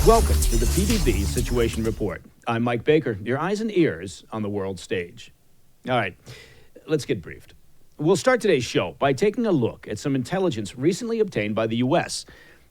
Welcome to the PDB Situation Report. I'm Mike Baker, your eyes and ears on the world stage. All right, let's get briefed. We'll start today's show by taking a look at some intelligence recently obtained by the U.S.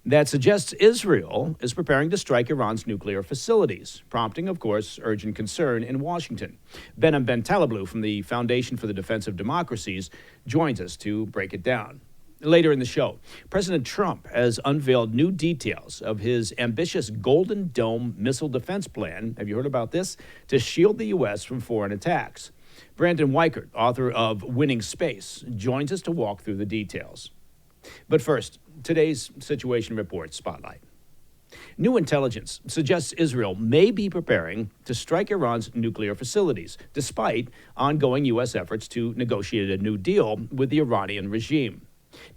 that suggests Israel is preparing to strike Iran's nuclear facilities, prompting, of course, urgent concern in Washington. Behnam Ben Taleblu from the Foundation for the Defense of Democracies joins us to break it down. Later in the show, President Trump has unveiled new details of his ambitious Golden Dome missile defense plan. Have you heard about this? To shield the U.S. from foreign attacks. Brandon Weichert, author of Winning Space, joins us to walk through the details. But first, today's Situation Report Spotlight. New intelligence suggests Israel may be preparing to strike Iran's nuclear facilities, despite ongoing U.S. efforts to negotiate a new deal with the Iranian regime.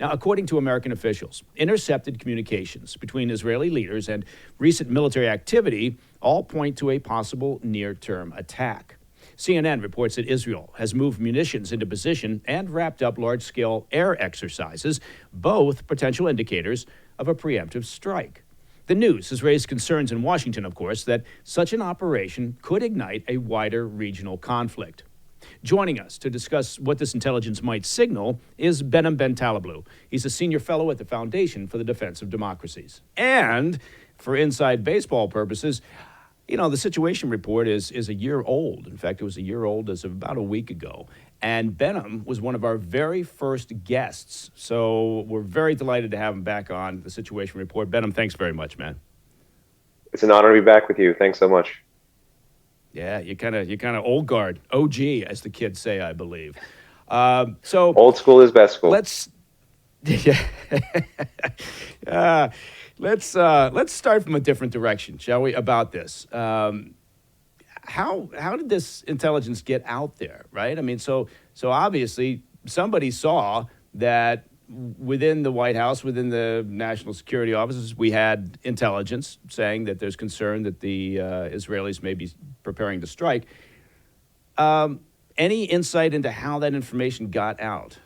Now, according to American officials, intercepted communications between Israeli leaders and recent military activity all point to a possible near-term attack. CNN reports that Israel has moved munitions into position and wrapped up large-scale air exercises, both potential indicators of a preemptive strike. The news has raised concerns in Washington, of course, that such an operation could ignite a wider regional conflict. Joining us to discuss what this intelligence might signal is Behnam Ben Taleblu. He's a senior fellow at the Foundation for the Defense of Democracies. And for inside baseball purposes, you know, the Situation Report is a year old. In fact, it was a year old as of about a week ago. And Benham was one of our very first guests. So we're very delighted to have him back on the Situation Report. Benham, thanks very much, man. It's an honor to be back with you. Thanks so much. Yeah, you're kind of old guard, OG, as the kids say, I believe. So old school is best school. Let's start from a different direction, shall we? About this, how did this intelligence get out there? Right? I mean, so obviously somebody saw that within the White House, within the national security offices, we had intelligence saying that there's concern that the Israelis may be preparing to strike. Any insight into how that information got out?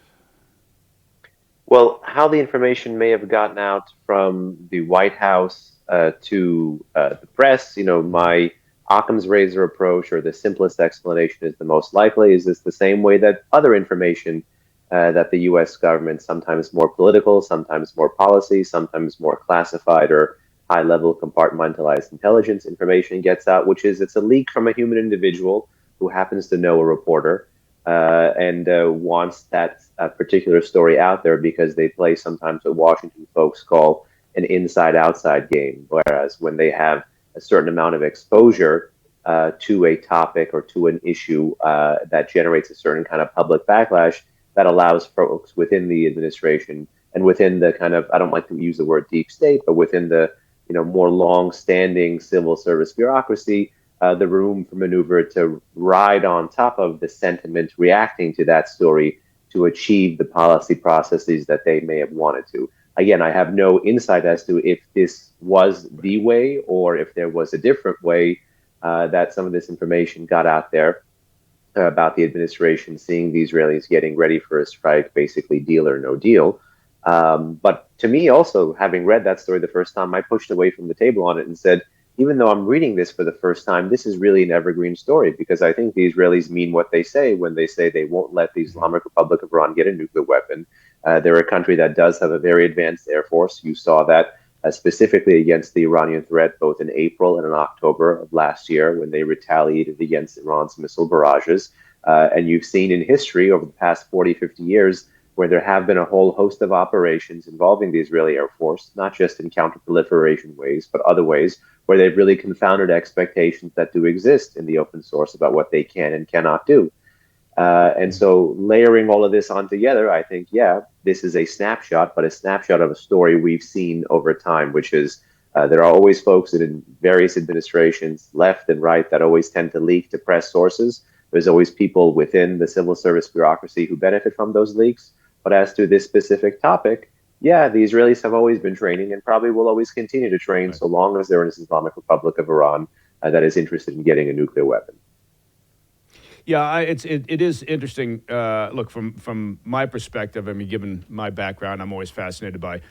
Well, how the information may have gotten out from the White House to the press, my Occam's razor approach, or the simplest explanation is the most likely, is this the same way that other information that the U.S. government, sometimes more political, sometimes more policy, sometimes more classified or high-level compartmentalized intelligence information gets out, which is it's a leak from a human individual who happens to know a reporter and wants that particular story out there because they play sometimes what Washington folks call an inside-outside game, whereas when they have a certain amount of exposure to a topic or to an issue that generates a certain kind of public backlash, that allows folks within the administration and within the kind of, I don't like to use the word deep state, but within the more long-standing civil service bureaucracy, the room for maneuver to ride on top of the sentiment reacting to that story to achieve the policy processes that they may have wanted to. Again, I have no insight as to if this was the way or if there was a different way that some of this information got out there about the administration seeing the Israelis getting ready for a strike, basically deal or no deal. But to me also, having read that story the first time, I pushed away from the table on it and said, even though I'm reading this for the first time, this is really an evergreen story because I think the Israelis mean what they say when they say they won't let the Islamic Republic of Iran get a nuclear weapon. They're a country that does have a very advanced air force. You saw that specifically against the Iranian threat, both in April and in October of last year when they retaliated against Iran's missile barrages. And you've seen in history over the past 40, 50 years where there have been a whole host of operations involving the Israeli Air Force, not just in counterproliferation ways, but other ways where they've really confounded expectations that do exist in the open source about what they can and cannot do. And so layering all of this on together, I think, yeah, this is a snapshot, but a snapshot of a story we've seen over time, which is there are always folks in various administrations, left and right, that always tend to leak to press sources. There's always people within the civil service bureaucracy who benefit from those leaks. But as to this specific topic, yeah, the Israelis have always been training and probably will always continue to train so long as they're in the Islamic Republic of Iran that is interested in getting a nuclear weapon. Yeah, it is interesting. Look, from my perspective, I mean, given my background, I'm always fascinated by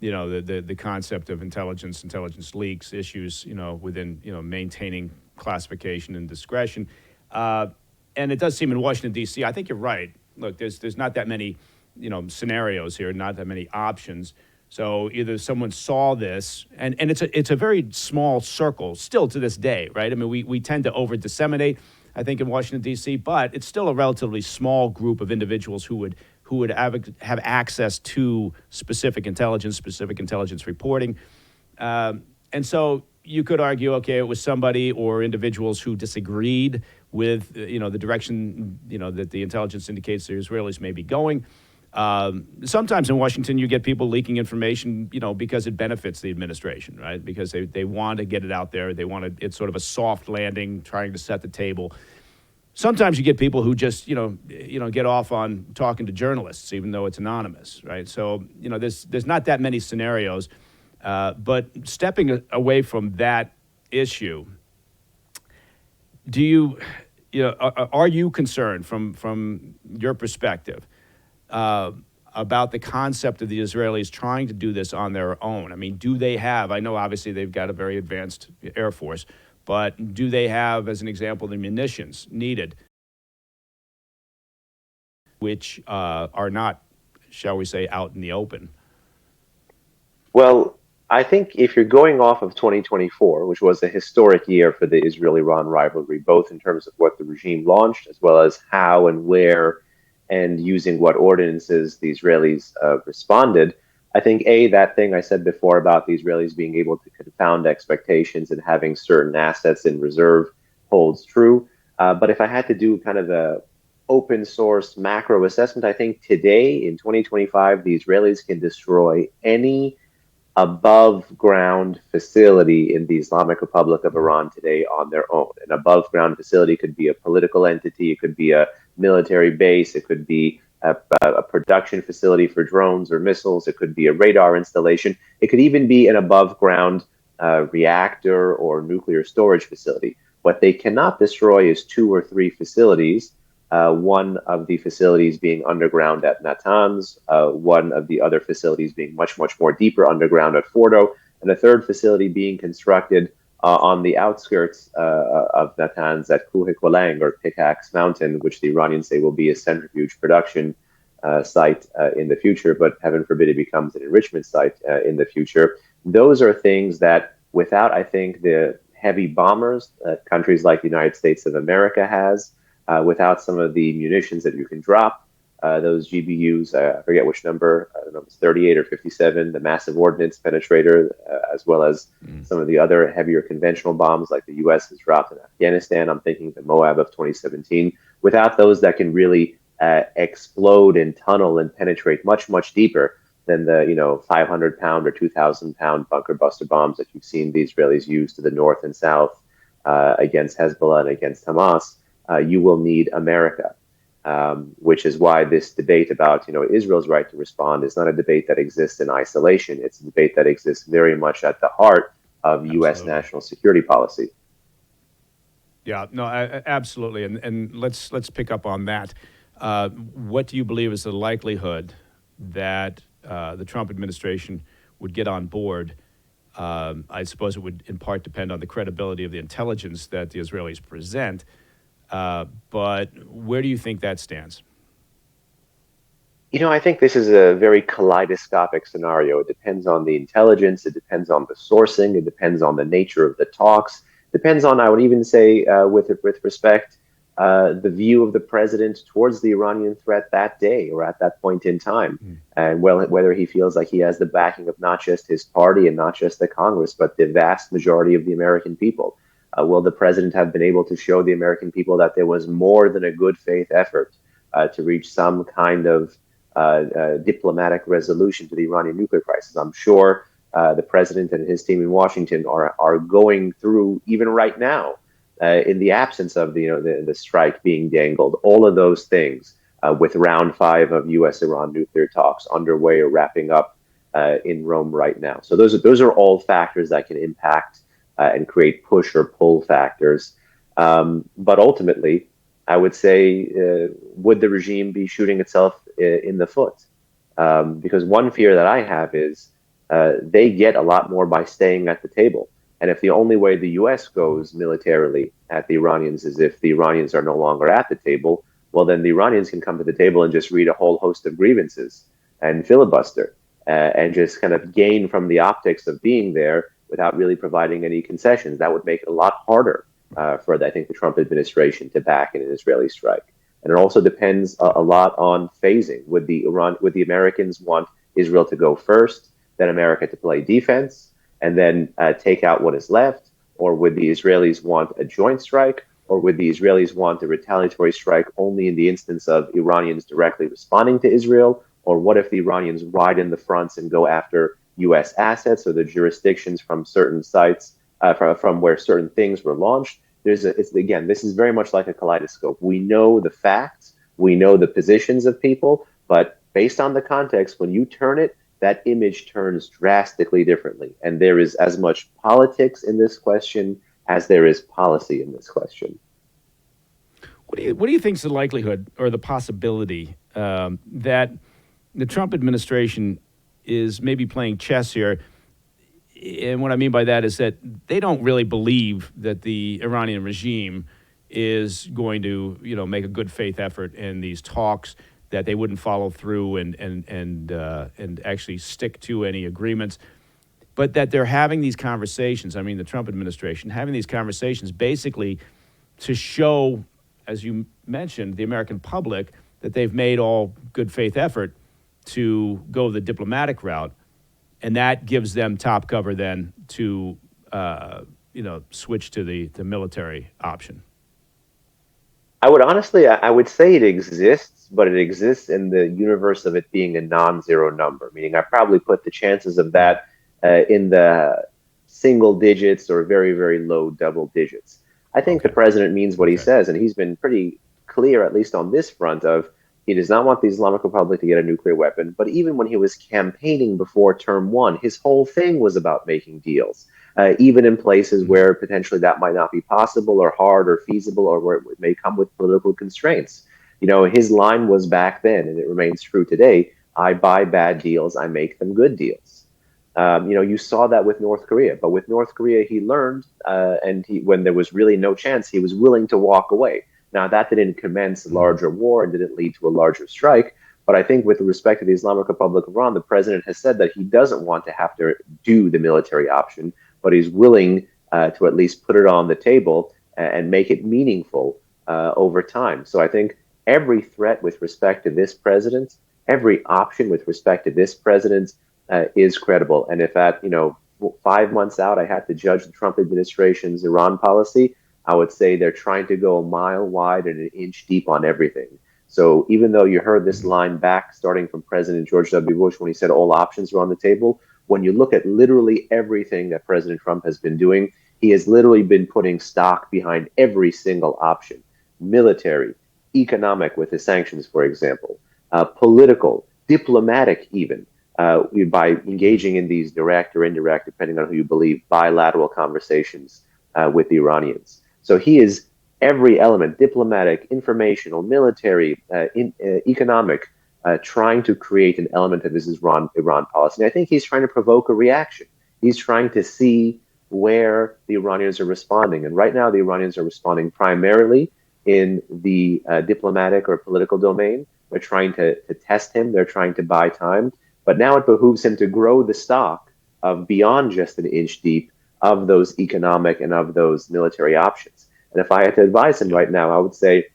the concept of intelligence leaks, issues, within, maintaining classification and discretion. And it does seem in Washington, D.C., I think you're right. Look, there's not that many, scenarios here, not that many options. So either someone saw this, and it's a very small circle still to this day, right? I mean, we tend to over disseminate, I think, in Washington, D.C., but it's still a relatively small group of individuals who would have access to specific intelligence reporting. And so you could argue, okay, it was somebody or individuals who disagreed with, the direction, that the intelligence indicates the Israelis may be going. Sometimes in Washington, you get people leaking information, because it benefits the administration, right? Because they want to get it out there. It's sort of a soft landing, trying to set the table. Sometimes you get people who just, get off on talking to journalists, even though it's anonymous, right? So, there's not that many scenarios. But stepping away from that issue, are you concerned from your perspective about the concept of the Israelis trying to do this on their own? I mean, do they have, I know obviously they've got a very advanced Air Force, but do they have, as an example, the munitions needed, which are not, shall we say, out in the open? Well, I think if you're going off of 2024, which was a historic year for the Israel-Iran rivalry, both in terms of what the regime launched, as well as how and where and using what ordinances the Israelis responded, I think, that thing I said before about the Israelis being able to confound expectations and having certain assets in reserve holds true. But if I had to do kind of a open source macro assessment, I think today in 2025, the Israelis can destroy any above ground facility in the Islamic Republic of Iran today on their own. An above ground facility could be a political entity, it could be a military base, it could be a production facility for drones or missiles, it could be a radar installation, it could even be an above ground reactor or nuclear storage facility. What they cannot destroy is 2 or 3 facilities. One of the facilities being underground at Natanz, one of the other facilities being much, much more deeper underground at Fordo, and a third facility being constructed on the outskirts of Natanz at Kuhekwalang or Pickaxe Mountain, which the Iranians say will be a centrifuge production site in the future, but heaven forbid it becomes an enrichment site in the future. Those are things that without, I think, the heavy bombers that countries like the United States of America has, without some of the munitions that you can drop, those GBUs, I forget which number, I don't know if it's 38 or 57, the massive ordnance penetrator, as well as some of the other heavier conventional bombs like the U.S. has dropped in Afghanistan. I'm thinking the Moab of 2017. Without those that can really explode and tunnel and penetrate much, much deeper than the 500-pound or 2,000-pound bunker buster bombs that you've seen the Israelis use to the north and south against Hezbollah and against Hamas, you will need America, which is why this debate about Israel's right to respond is not a debate that exists in isolation. It's a debate that exists very much at the heart of U.S. national security policy. Yeah, no, absolutely, and let's pick up on that. What do you believe is the likelihood that the Trump administration would get on board? I suppose it would in part depend on the credibility of the intelligence that the Israelis present. But where do you think that stands? I think this is a very kaleidoscopic scenario. It depends on the intelligence, it depends on the sourcing, it depends on the nature of the talks, depends on, I would even say, with respect, the view of the president towards the Iranian threat that day or at that point in time, and whether he feels like he has the backing of not just his party and not just the Congress, but the vast majority of the American people. Will the president have been able to show the American people that there was more than a good faith effort to reach some kind of diplomatic resolution to the Iranian nuclear crisis? I'm sure the president and his team in Washington are going through, even right now, in the absence of the strike being dangled, all of those things with round 5 of U.S.-Iran nuclear talks underway or wrapping up in Rome right now. So those are all factors that can impact and create push or pull factors. But ultimately, I would say, would the regime be shooting itself in the foot? Because one fear that I have is they get a lot more by staying at the table. And if the only way the U.S. goes militarily at the Iranians is if the Iranians are no longer at the table, well, then the Iranians can come to the table and just read a whole host of grievances and filibuster and just kind of gain from the optics of being there without really providing any concessions. That would make it a lot harder for, I think, the Trump administration to back an Israeli strike. And it also depends a lot on phasing. Would the Americans want Israel to go first, then America to play defense, and then take out what is left? Or would the Israelis want a joint strike? Or would the Israelis want a retaliatory strike only in the instance of Iranians directly responding to Israel? Or what if the Iranians widen the fronts and go after U.S. assets or the jurisdictions from certain sites from where certain things were launched? Again, this is very much like a kaleidoscope. We know the facts, we know the positions of people, but based on the context, when you turn it, that image turns drastically differently. And there is as much politics in this question as there is policy in this question. What do you think is the likelihood or the possibility that the Trump administration is maybe playing chess here? And what I mean by that is that they don't really believe that the Iranian regime is going to, make a good faith effort in these talks, that they wouldn't follow through and actually stick to any agreements, but that they're having these conversations. I mean, the Trump administration having these conversations basically to show, as you mentioned, the American public that they've made all good faith effort to go the diplomatic route. And that gives them top cover then to, switch to the military option. I would say it exists, but it exists in the universe of it being a non-zero number, meaning I probably put the chances of that in the single digits or very, very low double digits. I think the president means what he says, and he's been pretty clear, at least on this front, of he does not want the Islamic Republic to get a nuclear weapon. But even when he was campaigning before term one, his whole thing was about making deals, even in places where potentially that might not be possible or hard or feasible, or where it may come with political constraints. His line was back then, and it remains true today: I buy bad deals, I make them good deals. You saw that with North Korea, but with North Korea, he learned, when there was really no chance, he was willing to walk away. Now, that didn't commence a larger war and didn't lead to a larger strike. But I think with respect to the Islamic Republic of Iran, the president has said that he doesn't want to have to do the military option, but he's willing to at least put it on the table and make it meaningful over time. So I think every threat with respect to this president, every option with respect to this president is credible. And if at 5 months out I had to judge the Trump administration's Iran policy, I would say they're trying to go a mile wide and an inch deep on everything. So even though you heard this line back starting from President George W. Bush when he said all options are on the table, when you look at literally everything that President Trump has been doing, he has literally been putting stock behind every single option: military, economic with the sanctions, for example, political, diplomatic even, by engaging in these direct or indirect, depending on who you believe, bilateral conversations with the Iranians. So he is every element: diplomatic, informational, military, economic, trying to create an element of his Iran policy. And I think he's trying to provoke a reaction. He's trying to see where the Iranians are responding. And right now, the Iranians are responding primarily in the diplomatic or political domain. They're trying to test him. They're trying to buy time. But now it behooves him to grow the stock of beyond just an inch deep of those economic and of those military options. And if I had to advise him right now, I would say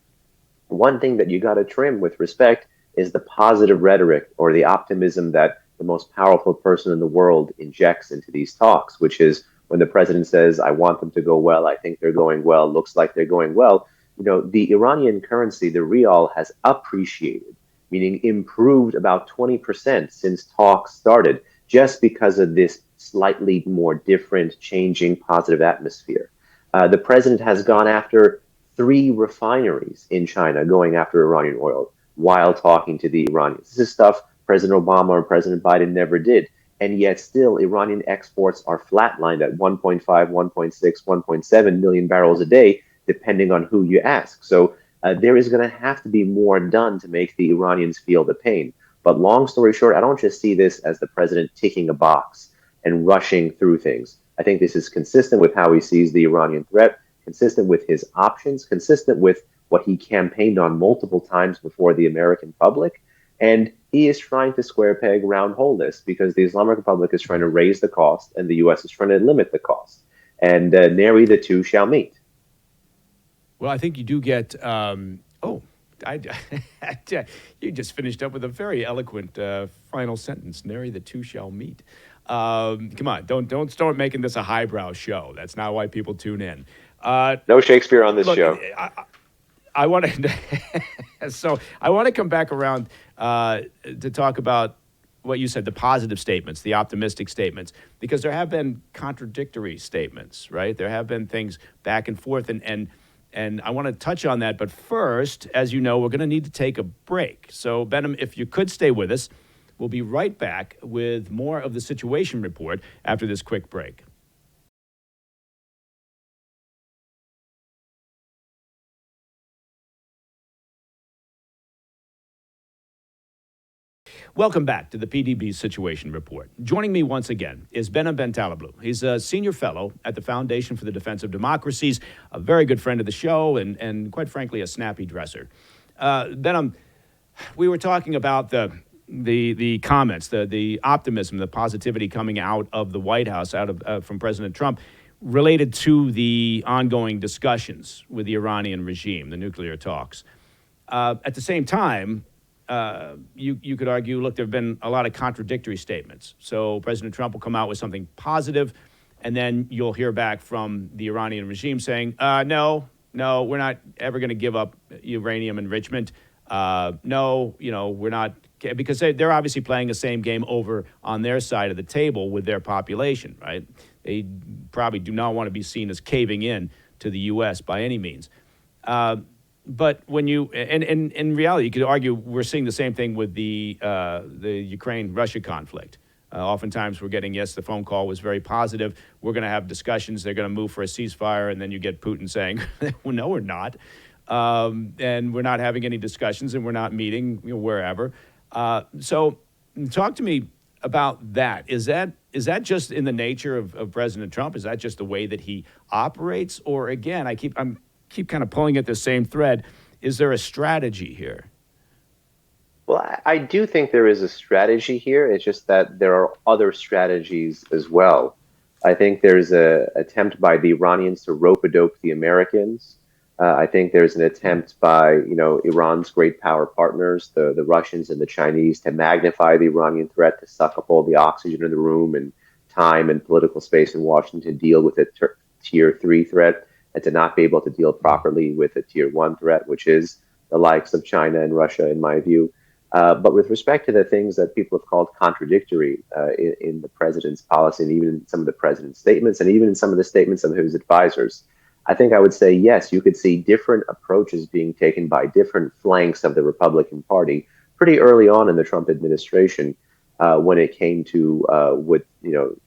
one thing that you got to trim with respect is the positive rhetoric or the optimism that the most powerful person in the world injects into these talks, which is when the president says, I want them to go well, I think they're going well, looks like they're going well. The Iranian currency, the rial, has appreciated, meaning improved about 20% since talks started, just because of this slightly more different, changing, positive atmosphere. The president has gone after 3 refineries in China, going after Iranian oil while talking to the Iranians. This is stuff President Obama or President Biden never did. And yet still, Iranian exports are flatlined at 1.5, 1.6, 1.7 million barrels a day, depending on who you ask. So there is going to have to be more done to make the Iranians feel the pain. But long story short, I don't just see this as the president ticking a box and rushing through things. I think this is consistent with how he sees the Iranian threat, consistent with his options, consistent with what he campaigned on multiple times before the American public. And he is trying to square peg round hole this because the Islamic Republic is trying to raise the cost and the US is trying to limit the cost. And nary the two shall meet. Well, I think you do get. I, you just finished up with a very eloquent final sentence. Nary the two shall meet. Come on, don't start making this a highbrow show. That's not why people tune in. No Shakespeare on this show. I want to. So I want to come back around to talk about what you said, the positive statements, the optimistic statements, because there have been contradictory statements, right? There have been things back and forth, and I want to touch on that. But first, as you know, we're going to need to take a break. So, Benham, if you could stay with us, we'll be right back with more of the Situation Report after this quick break. Welcome back to the PDB Situation Report. Joining me once again is Behnam Ben Taleblu. He's a senior fellow at the Foundation for the Defense of Democracies, a very good friend of the show, and quite frankly, a snappy dresser. Benham, we were talking about the comments, the optimism, the positivity coming out of the White House, from President Trump, related to the ongoing discussions with the Iranian regime, the nuclear talks. At the same time, you could argue, look, there have been a lot of contradictory statements. So President Trump will come out with something positive, and then you'll hear back from the Iranian regime saying, no, we're not ever going to give up uranium enrichment. No, we're not, because they're obviously playing the same game over on their side of the table with their population, right? They probably do not want to be seen as caving in to the U.S. by any means. But when you, and in reality, you could argue we're seeing the same thing with the Ukraine-Russia conflict. Oftentimes we're getting, yes, the phone call was very positive. We're going to have discussions. They're going to move for a ceasefire. And then you get Putin saying, well, no, we're not. And we're not having any discussions and we're not meeting wherever. So talk to me about that. Is that just in the nature of President Trump? Is that just the way that he operates? Or again, I keep kind of pulling at the same thread. Is there a strategy here? Well, I do think there is a strategy here. It's just that there are other strategies as well. I think there's an attempt by the Iranians to rope-a-dope the Americans. I think there's an attempt by Iran's great power partners, the Russians and the Chinese, to magnify the Iranian threat, to suck up all the oxygen in the room and time and political space in Washington to deal with a tier 3 threat, and to not be able to deal properly with a tier 1 threat, which is the likes of China and Russia, in my view. But with respect to the things that people have called contradictory in the president's policy, and even in some of the president's statements, and even in some of the statements of his advisors, I think I would say, yes, you could see different approaches being taken by different flanks of the Republican Party pretty early on in the Trump administration when it came to would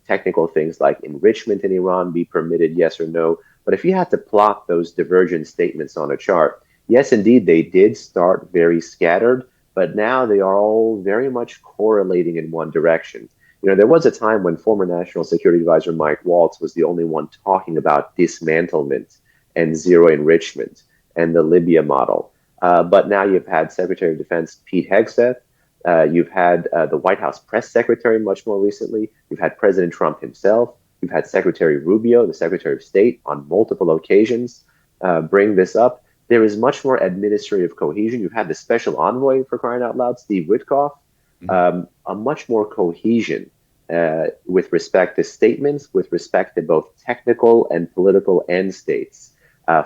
technical things like enrichment in Iran be permitted, yes or no. But if you had to plot those divergent statements on a chart, yes, indeed, they did start very scattered, but now they are all very much correlating in one direction. There was a time when former National Security Advisor Mike Waltz was the only one talking about dismantlement and zero enrichment and the Libya model. But now you've had Secretary of Defense Pete Hegseth. You've had the White House press secretary much more recently. You've had President Trump himself. You've had Secretary Rubio, the Secretary of State, on multiple occasions bring this up. There is much more administrative cohesion. You've had the special envoy, for crying out loud, Steve Witkoff, a much more cohesion with respect to statements, with respect to both technical and political end states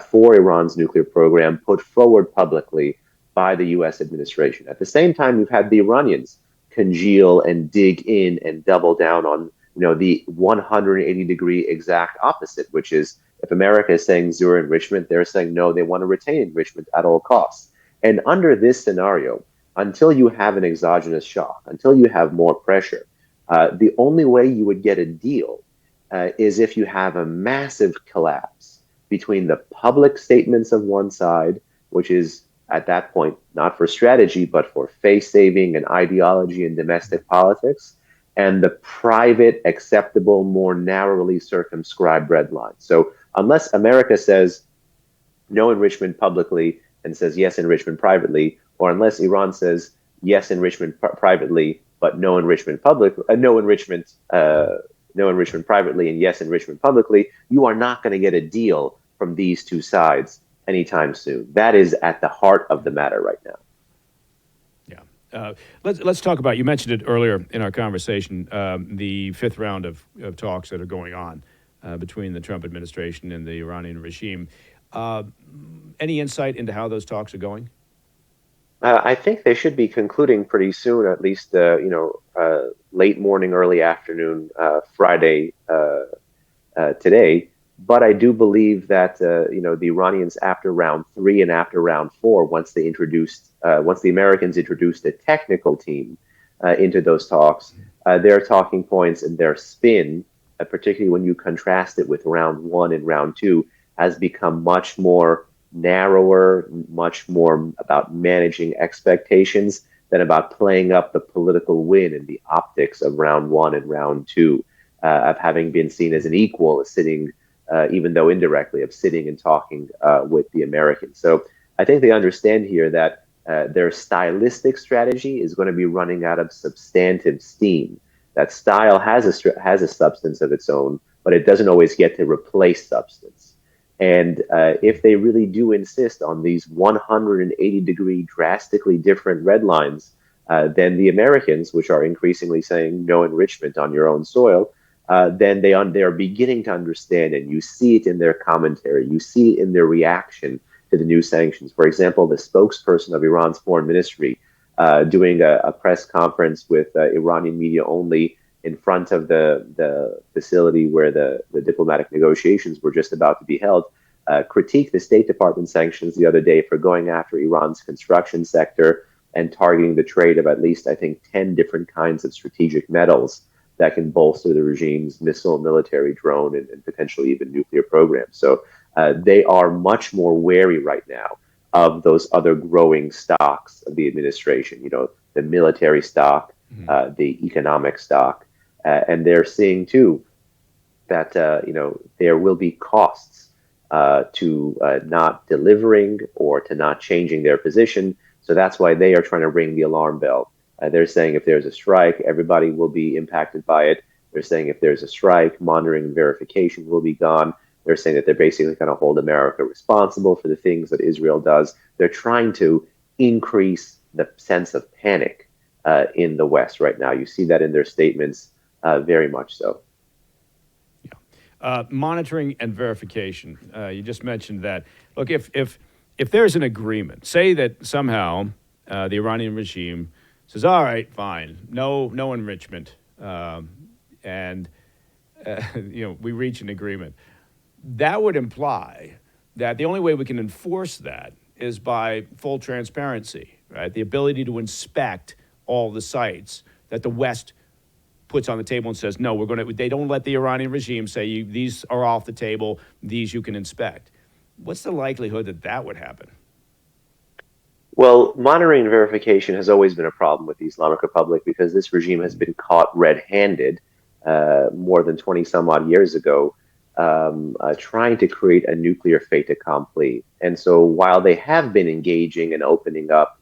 for Iran's nuclear program put forward publicly by the U.S. administration. At the same time, you've had the Iranians congeal and dig in and double down on the 180-degree exact opposite, which is if America is saying zero enrichment, they're saying no, they want to retain enrichment at all costs. And under this scenario, until you have an exogenous shock, until you have more pressure, the only way you would get a deal is if you have a massive collapse between the public statements of one side, which is at that point, not for strategy, but for face saving and ideology and domestic politics, and the private, acceptable, more narrowly circumscribed red line. So unless America says no enrichment publicly and says yes enrichment privately, or unless Iran says yes enrichment privately but no enrichment no enrichment privately and yes enrichment publicly, you are not going to get a deal from these two sides anytime soon. That is at the heart of the matter right now. Let's talk about, you mentioned it earlier in our conversation, the fifth round of talks that are going on between the Trump administration and the Iranian regime. Any insight into how those talks are going? I think they should be concluding pretty soon, at least, late morning, early afternoon, Friday today. But I do believe that, the Iranians after round 3 and after round 4, once the Americans introduced a technical team into those talks, their talking points and their spin, particularly when you contrast it with round 1 and round 2, has become much more narrower, much more about managing expectations than about playing up the political win and the optics of round 1 and round 2, of having been seen as an equal, as sitting, even though indirectly, of sitting and talking with the Americans. So I think they understand here that their stylistic strategy is going to be running out of substantive steam. That style has a substance of its own, but it doesn't always get to replace substance. And if they really do insist on these 180-degree, drastically different red lines, then the Americans, which are increasingly saying no enrichment on your own soil, then they are beginning to understand, and you see it in their commentary, you see it in their reaction to the new sanctions. For example, the spokesperson of Iran's foreign ministry doing a press conference with Iranian media only in front of the facility where the diplomatic negotiations were just about to be held, critiqued the State Department sanctions the other day for going after Iran's construction sector and targeting the trade of at least, I think, 10 different kinds of strategic metals that can bolster the regime's missile, military, drone, and potentially even nuclear programs. So they are much more wary right now of those other growing stocks of the administration, the military stock, the economic stock. And they're seeing, too, that, there will be costs to not delivering or to not changing their position. So that's why they are trying to ring the alarm bell. They're saying if there's a strike, everybody will be impacted by it. They're saying if there's a strike, monitoring and verification will be gone. They're saying that they're basically going to hold America responsible for the things that Israel does. They're trying to increase the sense of panic in the West right now. You see that in their statements, very much so. Monitoring and verification. You just mentioned that. Look, if there's an agreement, say that somehow the Iranian regime says, all right, fine, no enrichment, and we reach an agreement, that would imply that the only way we can enforce that is by full transparency, right? The ability to inspect all the sites that the West puts on the table and says, no, they don't let the Iranian regime say, these are off the table, these you can inspect. What's the likelihood that that would happen? Well, monitoring and verification has always been a problem with the Islamic Republic because this regime has been caught red-handed more than 20 some odd years ago, trying to create a nuclear fait accompli. And so while they have been engaging and opening up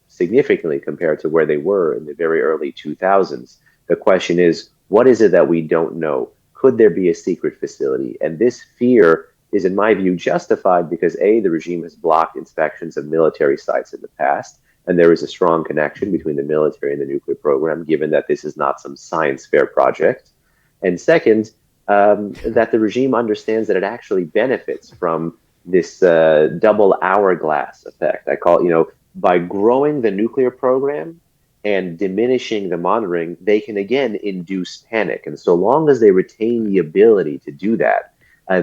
significantly compared to where they were in the very early 2000s, the question is, what is it that we don't know? Could there be a secret facility? And this fear is, in my view, justified because, A, the regime has blocked inspections of military sites in the past, and there is a strong connection between the military and the nuclear program, given that this is not some science fair project. And second, that the regime understands that it actually benefits from this double hourglass effect. I call it, by growing the nuclear program and diminishing the monitoring, they can again induce panic. And so long as they retain the ability to do that,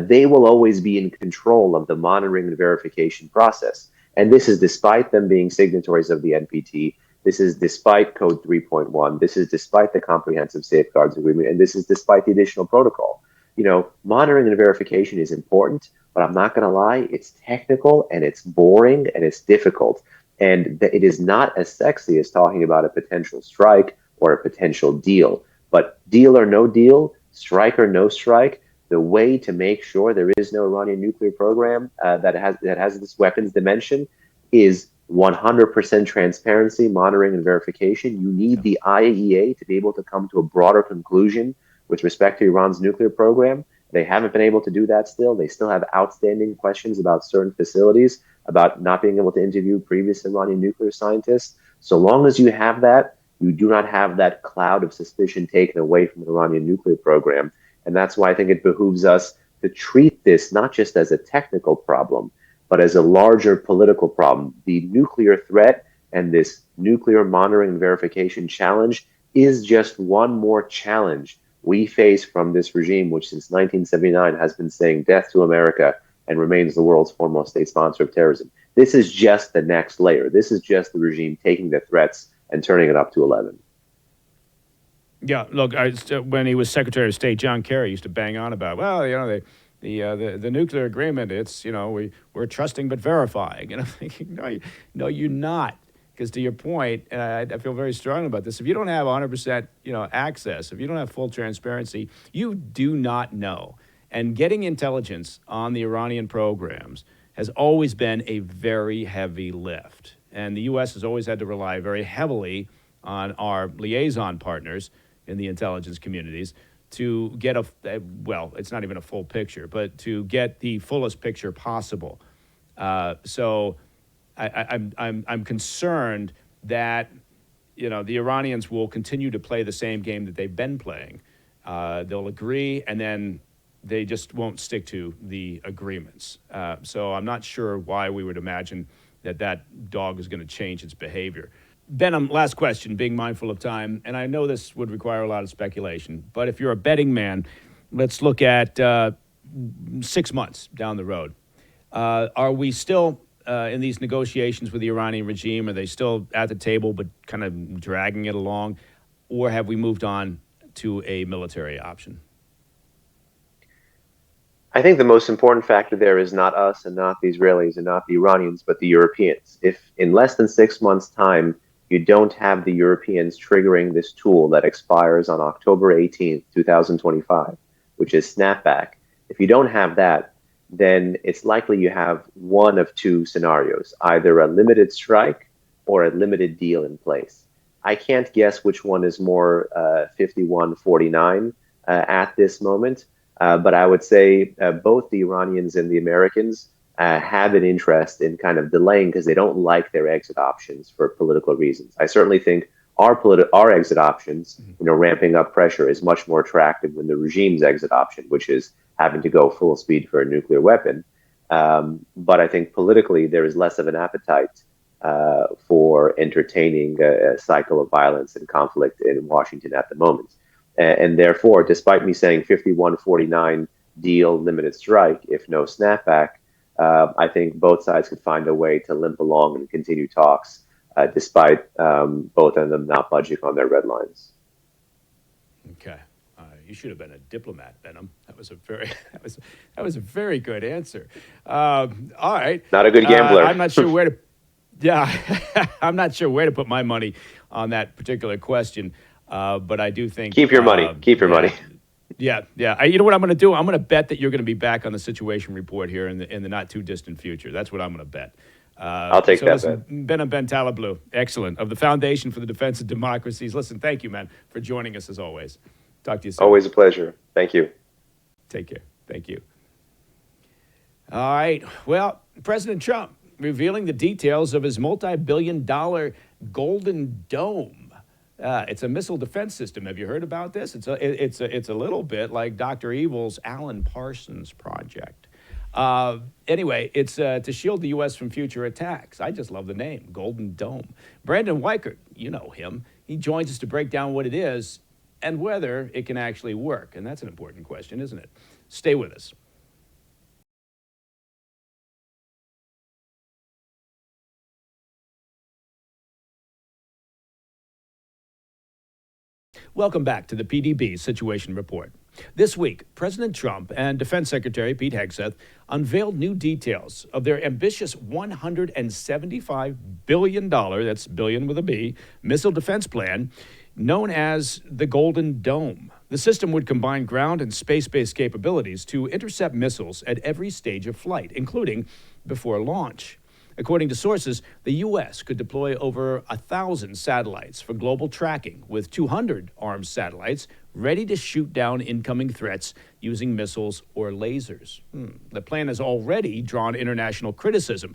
they will always be in control of the monitoring and verification process. And this is despite them being signatories of the NPT. This is despite Code 3.1. This is despite the Comprehensive Safeguards Agreement. And this is despite the additional protocol. monitoring and verification is important, but I'm not going to lie, it's technical and it's boring and it's difficult. And it is not as sexy as talking about a potential strike or a potential deal. But deal or no deal, strike or no strike, the way to make sure there is no Iranian nuclear program that has this weapons dimension is 100% transparency, monitoring, and verification. You need the IAEA to be able to come to a broader conclusion with respect to Iran's nuclear program. They haven't been able to do that still. They still have outstanding questions about certain facilities, about not being able to interview previous Iranian nuclear scientists. So long as you have that, you do not have that cloud of suspicion taken away from the Iranian nuclear program. And that's why I think it behooves us to treat this not just as a technical problem, but as a larger political problem. The nuclear threat and this nuclear monitoring and verification challenge is just one more challenge we face from this regime, which since 1979 has been saying death to America and remains the world's foremost state sponsor of terrorism. This is just the next layer. This is just the regime taking the threats and turning it up to 11. Yeah, look, when he was Secretary of State, John Kerry used to bang on about, well, the nuclear agreement, it's, we're trusting but verifying. And I'm thinking, no, you're not. Because to your point, and I feel very strongly about this, if you don't have 100%, access, if you don't have full transparency, you do not know. And getting intelligence on the Iranian programs has always been a very heavy lift. And the U.S. has always had to rely very heavily on our liaison partners in the intelligence communities to get it's not even a full picture, but to get the fullest picture possible. So I'm concerned that the Iranians will continue to play the same game that they've been playing. They'll agree, and then they just won't stick to the agreements. So I'm not sure why we would imagine that dog is going to change its behavior. Benham, last question, being mindful of time, and I know this would require a lot of speculation, but if you're a betting man, let's look at 6 months down the road. Are we still in these negotiations with the Iranian regime? Are they still at the table but kind of dragging it along? Or have we moved on to a military option? I think the most important factor there is not us and not the Israelis and not the Iranians, but the Europeans. If in less than 6 months' time, you don't have the Europeans triggering this tool that expires on October 18th, 2025, which is snapback, if you don't have that, then it's likely you have one of two scenarios, either a limited strike or a limited deal in place. I can't guess which one is more 51-49 at this moment, but I would say both the Iranians and the Americans have an interest in kind of delaying because they don't like their exit options for political reasons. I certainly think our exit options, ramping up pressure, is much more attractive than the regime's exit option, which is having to go full speed for a nuclear weapon. But I think politically there is less of an appetite for entertaining a cycle of violence and conflict in Washington at the moment. And therefore, despite me saying 51-49 deal, limited strike, if no snapback, I think both sides could find a way to limp along and continue talks, despite both of them not budging on their red lines. Okay. You should have been a diplomat, Benham. That was a very good answer. All right. Not a good gambler. I'm not sure where to. Yeah, I'm not sure where to put my money on that particular question, but I do think keep your money. Keep your money. Yeah. You know what I'm going to do? I'm going to bet that you're going to be back on the Situation Report here in the not too distant future. That's what I'm going to bet. I'll take that bet. Behnam Ben Taleblu, excellent, of the Foundation for the Defense of Democracies. Listen, thank you, man, for joining us as always. Talk to you soon. Always a pleasure. Thank you. Take care. Thank you. All right. Well, President Trump revealing the details of his multi-billion-dollar Golden Dome. It's a missile defense system. Have you heard about this? It's a little bit like Dr. Evil's Alan Parsons project. Anyway, it's to shield the U.S. from future attacks. I just love the name, Golden Dome. Brandon Weichert, you know him. He joins us to break down what it is and whether it can actually work. And that's an important question, isn't it? Stay with us. Welcome back to the PDB Situation Report. This week, President Trump and Defense Secretary Pete Hegseth unveiled new details of their ambitious $175 billion, that's billion with a B, missile defense plan known as the Golden Dome. The system would combine ground and space-based capabilities to intercept missiles at every stage of flight, including before launch. According to sources, the U.S. could deploy over 1,000 satellites for global tracking, with 200 armed satellites ready to shoot down incoming threats using missiles or lasers. The plan has already drawn international criticism.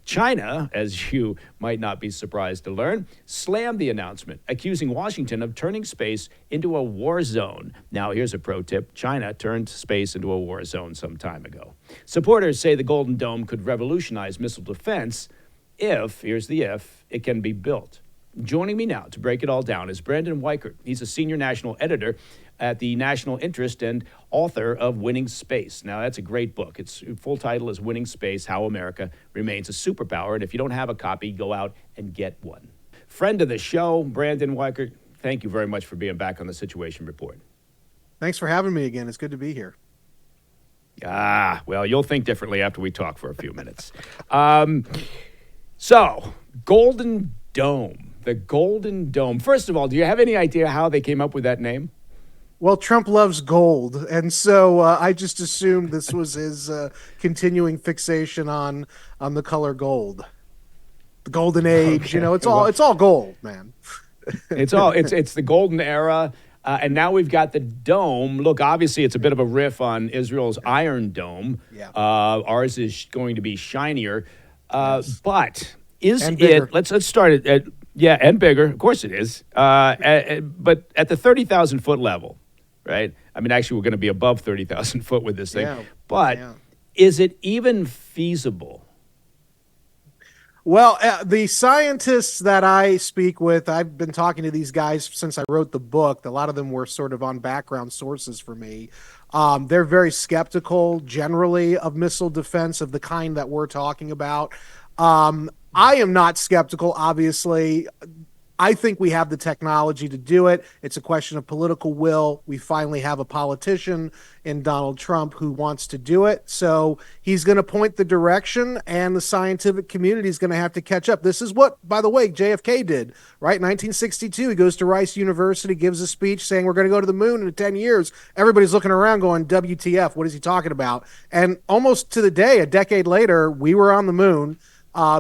China, as you might not be surprised to learn, slammed the announcement, accusing Washington of turning space into a war zone. Now, here's a pro tip. China turned space into a war zone some time ago. Supporters say the Golden Dome could revolutionize missile defense if, here's the if, it can be built. Joining me now to break it all down is Brandon Weichert. He's a senior national editor at the National Interest and author of Winning Space. Now, that's a great book. Its full title is Winning Space, How America Remains a Superpower. And if you don't have a copy, go out and get one. Friend of the show, Brandon Weichert, thank you very much for being back on the Situation Report. Thanks for having me again. It's good to be here. Well, you'll think differently after we talk for a few minutes. So, Golden Dome. The Golden Dome. First of all, do you have any idea how they came up with that name? Well, Trump loves gold, and so I just assumed this was his continuing fixation on the color gold, the golden age. Okay. You know, it's all gold, man. It's the golden era, and now we've got the dome. Look, obviously, it's a bit of a riff on Israel's Iron Dome. Yeah. Ours is going to be shinier, Yes. But is and it? bigger. Let's start it at. Yeah, and bigger. Of course it is. But at the 30,000 foot level, right? I mean, actually, we're going to be above 30,000 foot with this thing. Yeah. But Yeah. is it even feasible? Well, the scientists that I speak with, I've been talking to these guys since I wrote the book. A lot of them were sort of on background sources for me. They're very skeptical generally of missile defense of the kind that we're talking about. I am not skeptical, obviously. I think we have the technology to do it. It's a question of political will. We finally have a politician in Donald Trump who wants to do it. So he's going to point the direction, and the scientific community is going to have to catch up. This is what, by the way, JFK did, right? 1962, he goes to Rice University, gives a speech saying we're going to go to the moon in 10 years. Everybody's looking around going, WTF, what is he talking about? And almost to the day, a decade later, we were on the moon.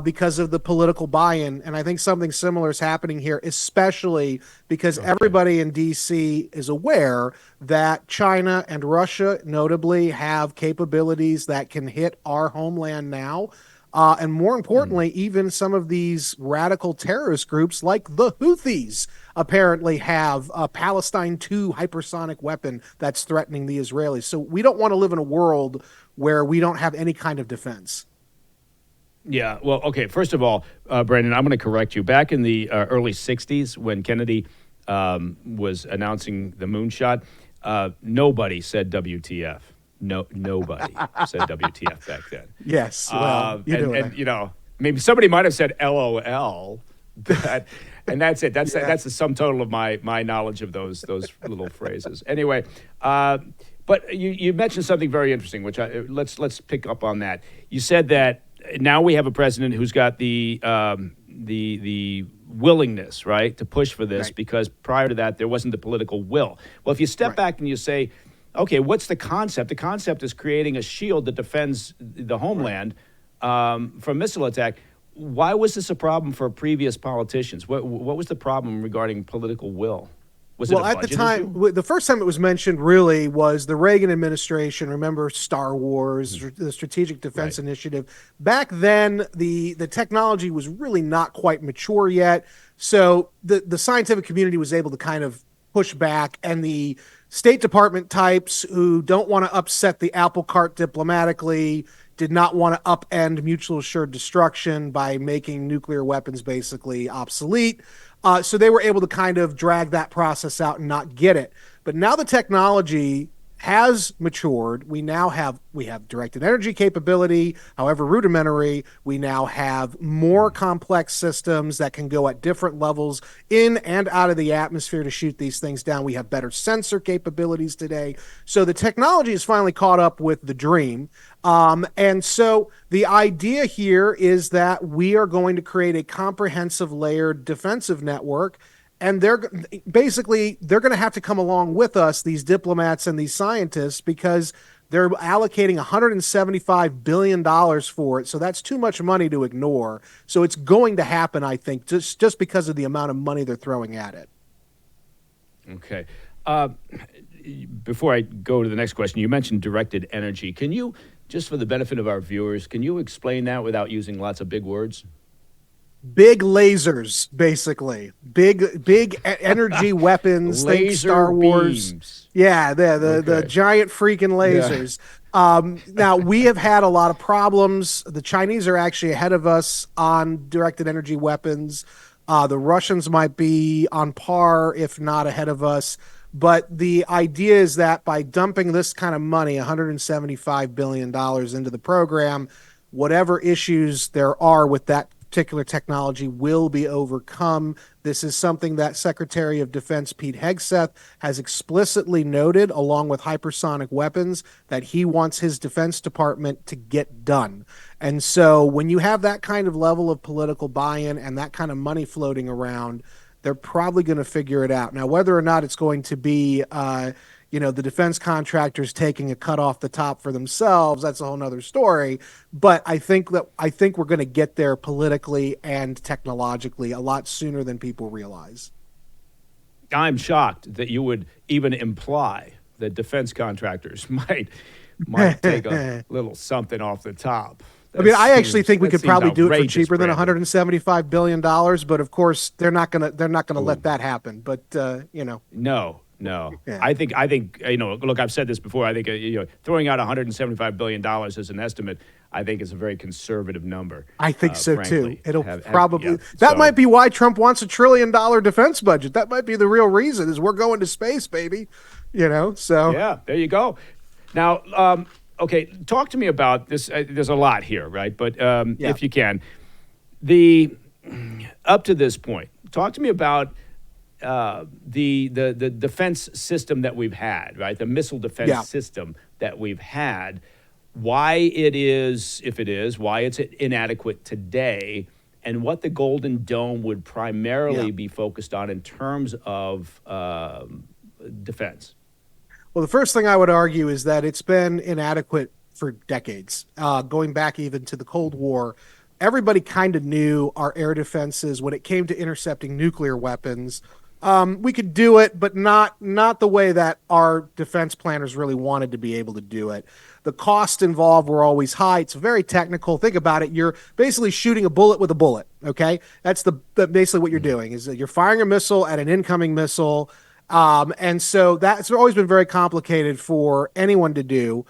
Because of the political buy-in. And I think something similar is happening here, especially because everybody in D.C. is aware that China and Russia notably have capabilities that can hit our homeland now. And more importantly, even some of these radical terrorist groups like the Houthis apparently have a Palestine 2 hypersonic weapon that's threatening the Israelis. So we don't want to live in a world where we don't have any kind of defense. Yeah, well, okay, first of all, Brandon, I'm going to correct you. Back in the early 60s, when Kennedy was announcing the moonshot, nobody said WTF. Nobody said WTF back then. Yes, well, you know, maybe somebody might have said LOL, and that's it. That's the sum total of my knowledge of those little phrases. Anyway, but you mentioned something very interesting, which let's pick up on that. You said that now we have a president who's got the willingness, right, to push for this, because prior to that there wasn't the political will. Well, if you step back and you say, okay, what's the concept? The concept is creating a shield that defends the homeland from missile attack. Why was this a problem for previous politicians? What was the problem regarding political will? Was it a budget at the time, issue? the first time it was mentioned really was the Reagan administration. Remember Star Wars, the Strategic Defense Initiative. Back then, the technology was really not quite mature yet. So the scientific community was able to kind of push back, and the State Department types who don't want to upset the apple cart diplomatically did not want to upend mutual assured destruction by making nuclear weapons basically obsolete. So they were able to kind of drag that process out and not get it. But now the technology has matured. We have directed energy capability, however rudimentary. We now have more complex systems that can go at different levels in and out of the atmosphere to shoot these things down. We have better sensor capabilities today. So the technology has finally caught up with the dream. And so the idea here is that we are going to create a comprehensive layered defensive network. And they're going to have to come along with us, these diplomats and these scientists, because they're allocating $175 billion for it. So that's too much money to ignore. So it's going to happen, I think, just because of the amount of money they're throwing at it. Okay. Before I go to the next question, you mentioned directed energy. Can you, just for the benefit of our viewers, can you explain that without using lots of big words? Big lasers, basically. Big energy weapons. Laser think Star Wars. beams. Yeah, the giant freaking lasers. Yeah. Now, we have had a lot of problems. The Chinese are actually ahead of us on directed energy weapons. The Russians might be on par, if not ahead of us. But the idea is that by dumping this kind of money, $175 billion into the program, whatever issues there are with that particular technology will be overcome. This is something that Secretary of Defense Pete Hegseth has explicitly noted, along with hypersonic weapons, that he wants his Defense Department to get done. And so when you have that kind of level of political buy-in and that kind of money floating around, they're probably going to figure it out. Now, whether or not it's going to be the defense contractors taking a cut off the top for themselves, that's a whole nother story. But I think we're going to get there politically and technologically a lot sooner than people realize. I'm shocked that you would even imply that defense contractors might take a little something off the top. I actually think we could probably do it for cheaper than $175 billion, but of course they're not gonna let that happen. But No. Yeah. I think look, I've said this before. I think throwing out $175 billion as an estimate, I think is a very conservative number. I think so frankly. Too. It'll probably that might be why Trump wants $1 trillion defense budget. That might be the real reason, is we're going to space, baby. So yeah, there you go. Now, okay, talk to me about this. There's a lot here, right? But if you can, up to this point, talk to me about the defense system that we've had, right? The missile defense system that we've had, why it is, if it is, why it's inadequate today, and what the Golden Dome would primarily be focused on in terms of defense. Well, the first thing I would argue is that it's been inadequate for decades, going back even to the Cold War. Everybody kind of knew our air defenses when it came to intercepting nuclear weapons. We could do it, but not the way that our defense planners really wanted to be able to do it. The costs involved were always high. It's very technical. Think about it. You're basically shooting a bullet with a bullet, okay? That's basically what you're doing, is that you're firing a missile at an incoming missile. And so that's always been very complicated for anyone to do.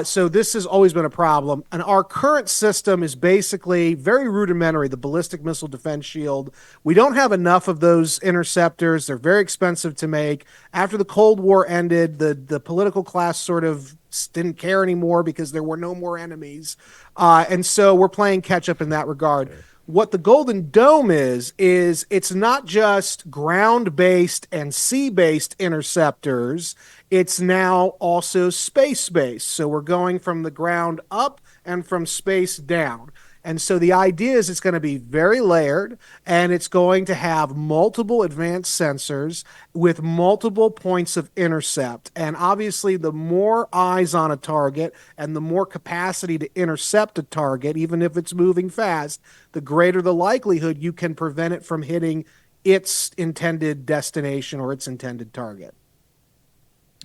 So this has always been a problem. And our current system is basically very rudimentary, the ballistic missile defense shield. We don't have enough of those interceptors. They're very expensive to make. After the Cold War ended, the political class sort of didn't care anymore because there were no more enemies. And so we're playing catch up in that regard. What the Golden Dome is it's not just ground-based and sea-based interceptors. It's now also space-based. So we're going from the ground up and from space down. And so the idea is it's going to be very layered, and it's going to have multiple advanced sensors with multiple points of intercept. And obviously, the more eyes on a target and the more capacity to intercept a target, even if it's moving fast, the greater the likelihood you can prevent it from hitting its intended destination or its intended target.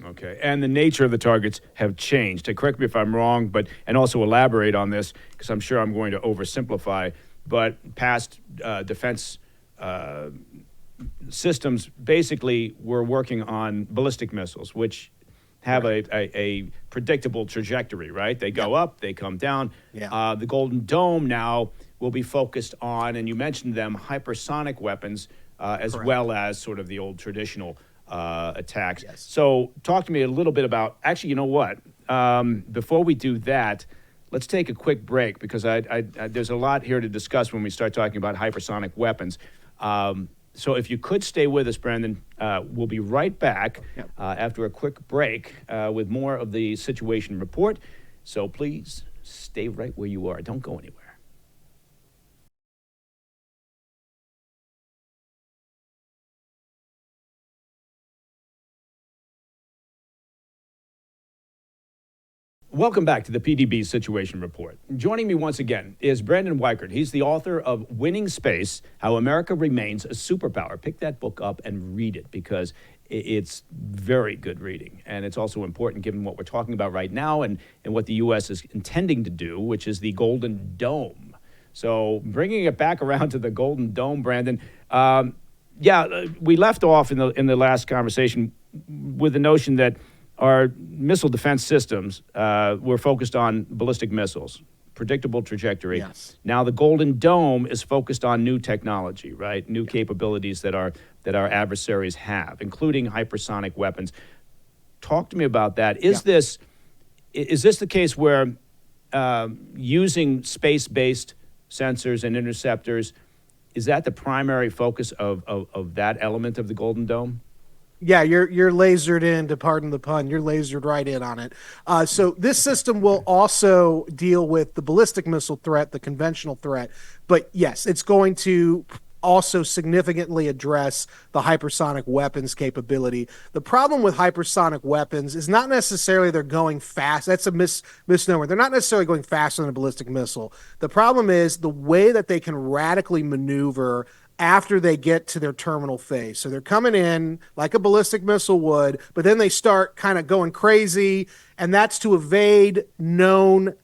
Okay, and the nature of the targets have changed. Correct me if I'm wrong, and also elaborate on this, because I'm sure I'm going to oversimplify, but past defense systems basically were working on ballistic missiles, which have a predictable trajectory, right? They go up, they come down. Yeah. The Golden Dome now will be focused on, and you mentioned them, hypersonic weapons, as well as sort of the old traditional attacks. Yes. So talk to me a little bit about, actually, you know what? Before we do that, let's take a quick break because there's a lot here to discuss when we start talking about hypersonic weapons. So if you could stay with us, Brandon, we'll be right back after a quick break with more of the situation report. So please stay right where you are. Don't go anywhere. Welcome back to the PDB Situation Report. Joining me once again is Brandon Weichert. He's the author of Winning Space, How America Remains a Superpower. Pick that book up and read it because it's very good reading. And it's also important given what we're talking about right now and what the U.S. is intending to do, which is the Golden Dome. So bringing it back around to the Golden Dome, Brandon, we left off in the last conversation with the notion that our missile defense systems were focused on ballistic missiles, predictable trajectory. Yes. Now the Golden Dome is focused on new technology, right? New capabilities that our adversaries have, including hypersonic weapons. Talk to me about that. Is this the case where using space-based sensors and interceptors, is that the primary focus of that element of the Golden Dome? Yeah, you're lasered in, to pardon the pun. You're lasered right in on it. So this system will also deal with the ballistic missile threat, the conventional threat. But yes, it's going to also significantly address the hypersonic weapons capability. The problem with hypersonic weapons is not necessarily they're going fast. That's a misnomer. They're not necessarily going faster than a ballistic missile. The problem is the way that they can radically maneuver after they get to their terminal phase. So they're coming in like a ballistic missile would, but then they start kind of going crazy, and that's to evade known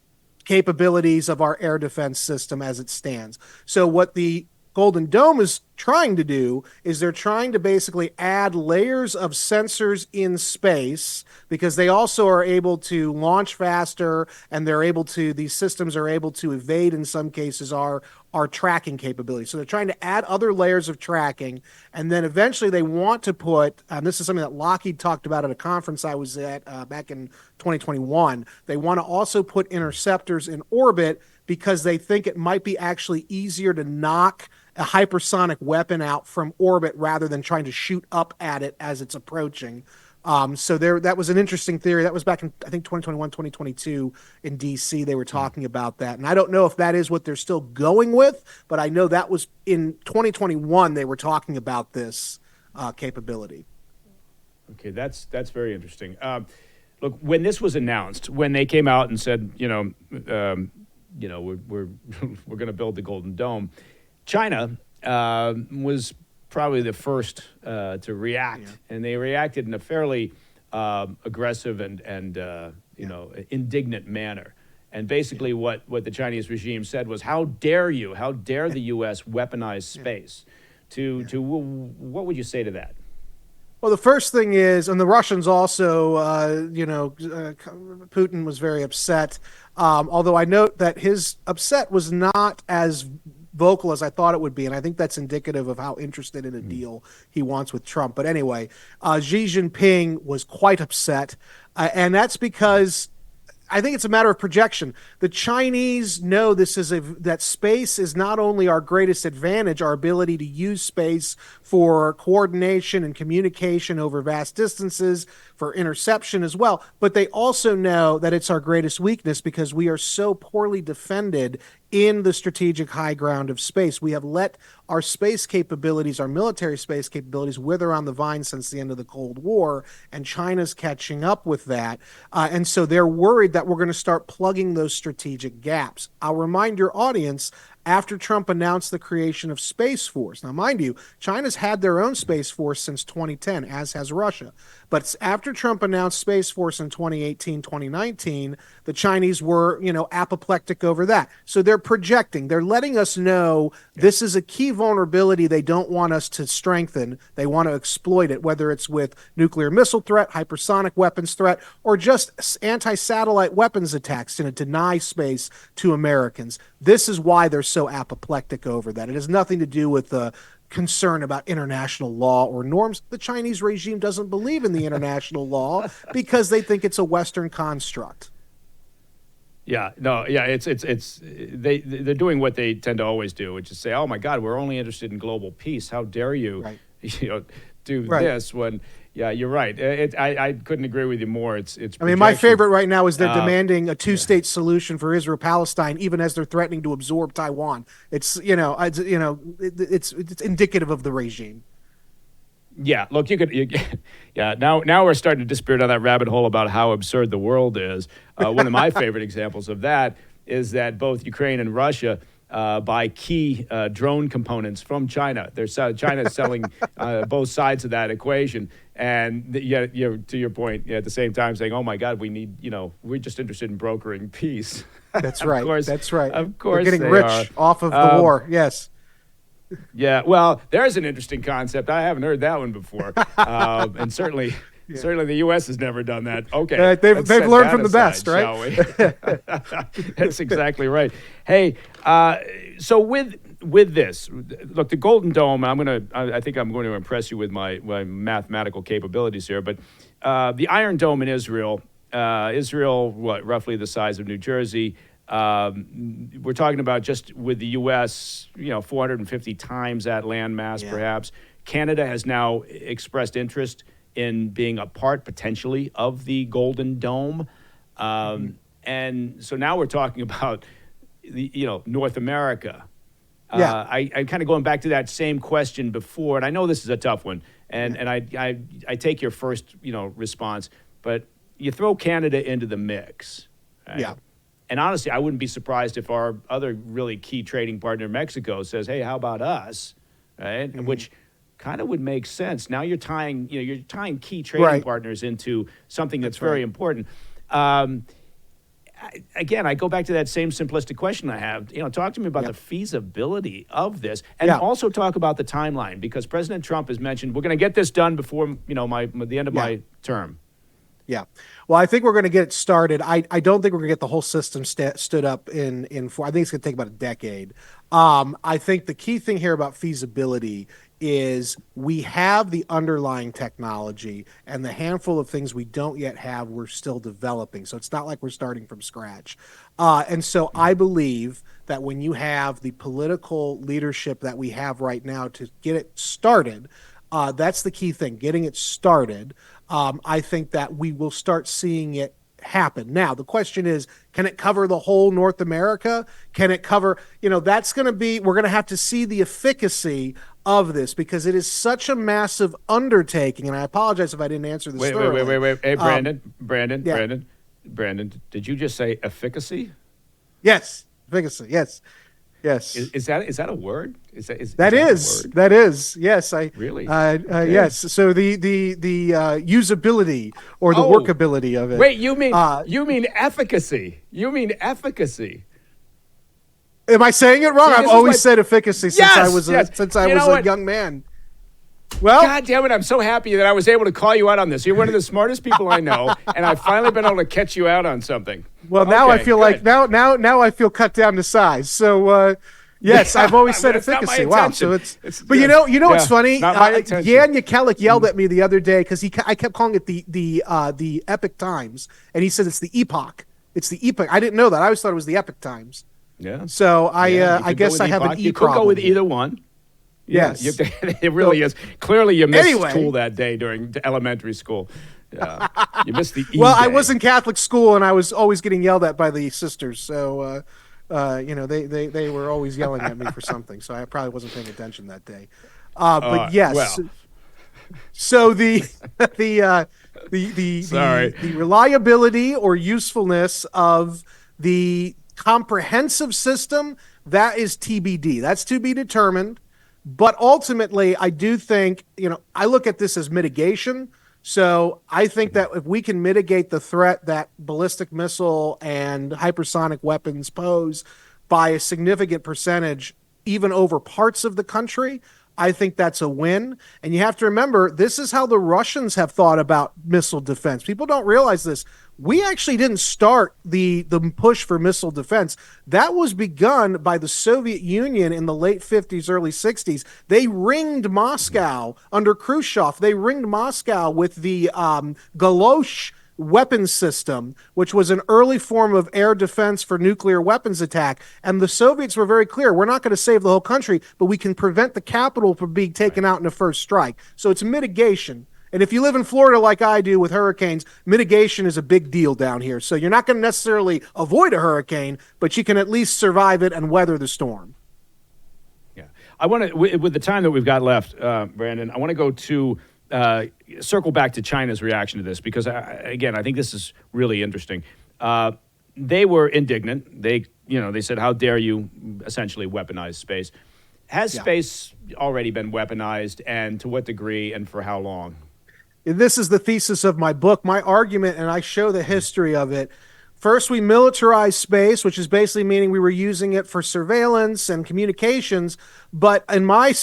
capabilities of our air defense system as it stands. So what the Golden Dome is trying to do is they're trying to basically add layers of sensors in space, because they also are able to launch faster, and these systems are able to evade, in some cases, our tracking capabilities. So they're trying to add other layers of tracking, and then eventually they want to put, this is something that Lockheed talked about at a conference I was at back in 2021, they want to also put interceptors in orbit because they think it might be actually easier to knock a hypersonic weapon out from orbit rather than trying to shoot up at it as it's approaching. So that was an interesting theory. That was back in, I think, 2021, 2022 in D.C. They were talking about that. And I don't know if that is what they're still going with, but I know that was in 2021 they were talking about this capability. Okay, that's very interesting. Look, when this was announced, when they came out and said, we're going to build the Golden Dome, China was probably the first to react, and they reacted in a fairly aggressive and indignant manner. And basically, what the Chinese regime said was, "How dare you? How dare the U.S. weaponize space?" What would you say to that? Well, the first thing is, and the Russians also, Putin was very upset. Although I note that his upset was not as vocal as I thought it would be, and I think that's indicative of how interested in a deal he wants with Trump. But anyway, Xi Jinping was quite upset, and that's because I think it's a matter of projection. The Chinese know that space is not only our greatest advantage, our ability to use space for coordination and communication over vast distances, for interception as well, but they also know that it's our greatest weakness because we are so poorly defended in the strategic high ground of space. We have let our space capabilities, our military space capabilities, wither on the vine since the end of the Cold War, and China's catching up with that. And so they're worried that we're going to start plugging those strategic gaps. I'll remind your audience, after Trump announced the creation of Space Force. Now, mind you, China's had their own Space Force since 2010, as has Russia. But after Trump announced Space Force in 2018, 2019, the Chinese were, apoplectic over that. So they're projecting. They're letting us know this is a key vulnerability they don't want us to strengthen. They want to exploit it, whether it's with nuclear missile threat, hypersonic weapons threat, or just anti-satellite weapons attacks to deny space to Americans. This is why they're so apoplectic over that. It has nothing to do with the concern about international law or norms. The Chinese regime doesn't believe in the international law because they think it's a Western construct. Yeah, no, yeah, they're doing what they tend to always do, which is say, "Oh my God, we're only interested in global peace. How dare you, Right. do Right. this?" When, yeah, you're right. I couldn't agree with you more. It's. I mean, my favorite right now is they're Uh, demanding a two-state solution for Israel-Palestine, even as they're threatening to absorb Taiwan. It's it's indicative of the regime. Yeah, look, yeah. Now we're starting to disappear down that rabbit hole about how absurd the world is. One of my favorite examples of that is that both Ukraine and Russia buy key drone components from China. China is selling both sides of that equation, and to your point, at the same time saying, "Oh my God, we need, we're just interested in brokering peace." That's right. That's right. Of course, they're getting rich off of the war. Yes. Yeah, well, there's an interesting concept. I haven't heard that one before, and certainly the U.S. has never done that. Okay, they've learned from the best, right? That's exactly right. Hey, so with this, look, the Golden Dome. I think I'm going to impress you with my mathematical capabilities here, but the Iron Dome in Israel, roughly the size of New Jersey. We're talking about just with the U.S., 450 times that land mass, perhaps. Canada has now expressed interest in being a part, potentially, of the Golden Dome. And so now we're talking about, North America. I'm kind of going back to that same question before, and I know this is a tough one, and I take your first, response, but you throw Canada into the mix. Right? Yeah. And honestly, I wouldn't be surprised if our other really key trading partner, Mexico, says, "Hey, how about us?" Right? Mm-hmm. Which kind of would make sense. Now you're tying key trading partners into something that's very important. Again, I go back to that same simplistic question I have. Talk to me about the feasibility of this, and also talk about the timeline, because President Trump has mentioned we're going to get this done before the end of my term. Yeah. Well, I think we're going to get it started. I don't think we're going to get the whole system stood up in 4. I think it's going to take about a decade. I think the key thing here about feasibility is we have the underlying technology, and the handful of things we don't yet have, we're still developing. So it's not like we're starting from scratch. And so I believe that when you have the political leadership that we have right now to get it started, that's the key thing, getting it started. I think that we will start seeing it happen. Now, the question is, can it cover the whole North America? Can it cover, that's going to be, we're going to have to see the efficacy of this, because it is such a massive undertaking. And I apologize if I didn't answer this thoroughly. Wait. Hey, Brandon, did you just say efficacy? Yes, efficacy, yes. Yes. Is that a word? That is. Yes, really. Okay. Yes. So the usability or the workability of it. Wait, you mean efficacy? You mean efficacy? Am I saying it wrong? I've always said efficacy since I was a young man. Well, God damn it! I'm so happy that I was able to call you out on this. You're one of the smartest people I know, and I've finally been able to catch you out on something. Well, now I feel like now I feel cut down to size. So yes, I've always said efficacy. Wow. So but you know what's funny? Jan Jekielek yelled at me the other day because I kept calling it the Epic Times, and he said it's the epoch. It's the epoch. I didn't know that. I always thought it was the Epic Times. Yeah. So I guess I have an You problem. could go with either one. Yes. It really is. Clearly, you missed school that day during elementary school. You missed the Well, I was in Catholic school, and I was always getting yelled at by the sisters. So, they were always yelling at me for something. So I probably wasn't paying attention that day. But yes. Well. So the reliability or usefulness of the comprehensive system, that is TBD. That's to be determined. But ultimately, I do think, I look at this as mitigation. So I think that if we can mitigate the threat that ballistic missile and hypersonic weapons pose by a significant percentage, even over parts of the country, I think that's a win. And you have to remember, this is how the Russians have thought about missile defense. People don't realize this. We actually didn't start the push for missile defense. That was begun by the Soviet Union in the late 50s, early 60s. They ringed Moscow under Khrushchev. They ringed Moscow with the Galosh weapon system, which was an early form of air defense for nuclear weapons attack. And the Soviets were very clear, we're not going to save the whole country, but we can prevent the capital from being taken out in a first strike. So it's mitigation. And if you live in Florida like I do with hurricanes, mitigation is a big deal down here. So you're not going to necessarily avoid a hurricane, but you can at least survive it and weather the storm. Yeah. I want to, with the time that we've got left, Brandon, I want to go to circle back to China's reaction to this, because again, I think this is really interesting. They were indignant. They said, "How dare you essentially weaponize space?" Has space already been weaponized, and to what degree, and for how long? This is the thesis of my book. My argument, and I show the history of it. First, we militarized space, which is basically meaning we were using it for surveillance and communications. But in my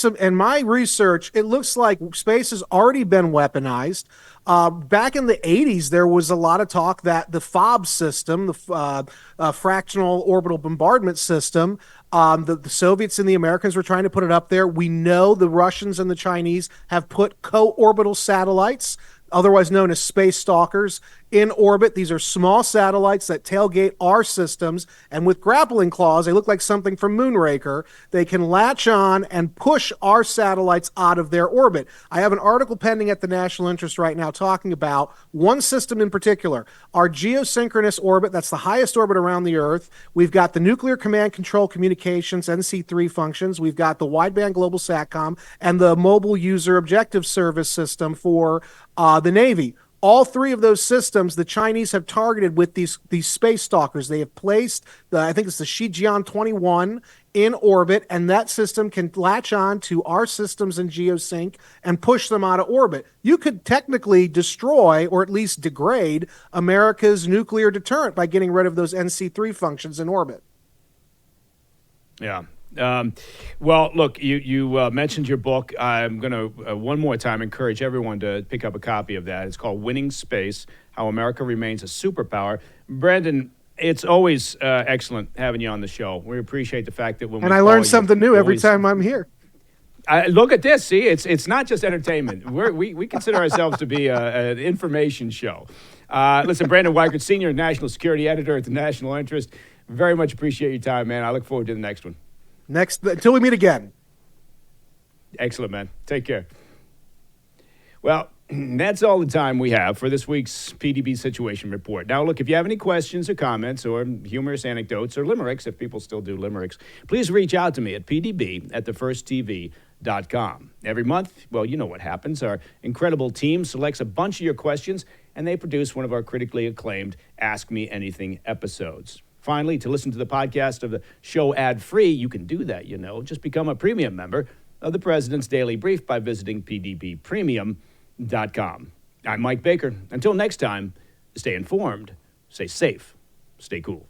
research, it looks like space has already been weaponized. Back in the 80s, there was a lot of talk that the FOB system, the fractional orbital bombardment system, the Soviets and the Americans were trying to put it up there. We know the Russians and the Chinese have put co-orbital satellites, otherwise known as space stalkers, in orbit. These are small satellites that tailgate our systems, and with grappling claws, they look like something from Moonraker. They can latch on and push our satellites out of their orbit. I have an article pending at the National Interest right now talking about one system in particular, our geosynchronous orbit. That's the highest orbit around the Earth. We've got the nuclear command control communications, NC3 functions. We've got the wideband global SATCOM and the mobile user objective service system for the Navy. All three of those systems, the Chinese have targeted with these space stalkers. They have placed, I think it's the Shijian 21 in orbit, and that system can latch on to our systems in geosync and push them out of orbit. You could technically destroy, or at least degrade, America's nuclear deterrent by getting rid of those NC3 functions in orbit. Yeah. Well, look, you mentioned your book. I'm going to, one more time, encourage everyone to pick up a copy of that. It's called Winning Space, How America Remains a Superpower. Brandon, it's always excellent having you on the show. We appreciate the fact that when I learn something new every time I'm here. Look at this. See, it's not just entertainment. We consider ourselves to be an information show. Listen, Brandon Weichert, Senior National Security Editor at the National Interest. Very much appreciate your time, man. I look forward to the next one. Until we meet again. Excellent, man. Take care. Well, that's all the time we have for this week's PDB Situation Report. Now, look, if you have any questions or comments or humorous anecdotes or limericks, if people still do limericks, please reach out to me at pdb@thefirsttv.com. Every month, well, you know what happens. Our incredible team selects a bunch of your questions, and they produce one of our critically acclaimed Ask Me Anything episodes. Finally, to listen to the podcast of the show ad-free, you can do that, Just become a premium member of the President's Daily Brief by visiting pdbpremium.com. I'm Mike Baker. Until next time, stay informed, stay safe, stay cool.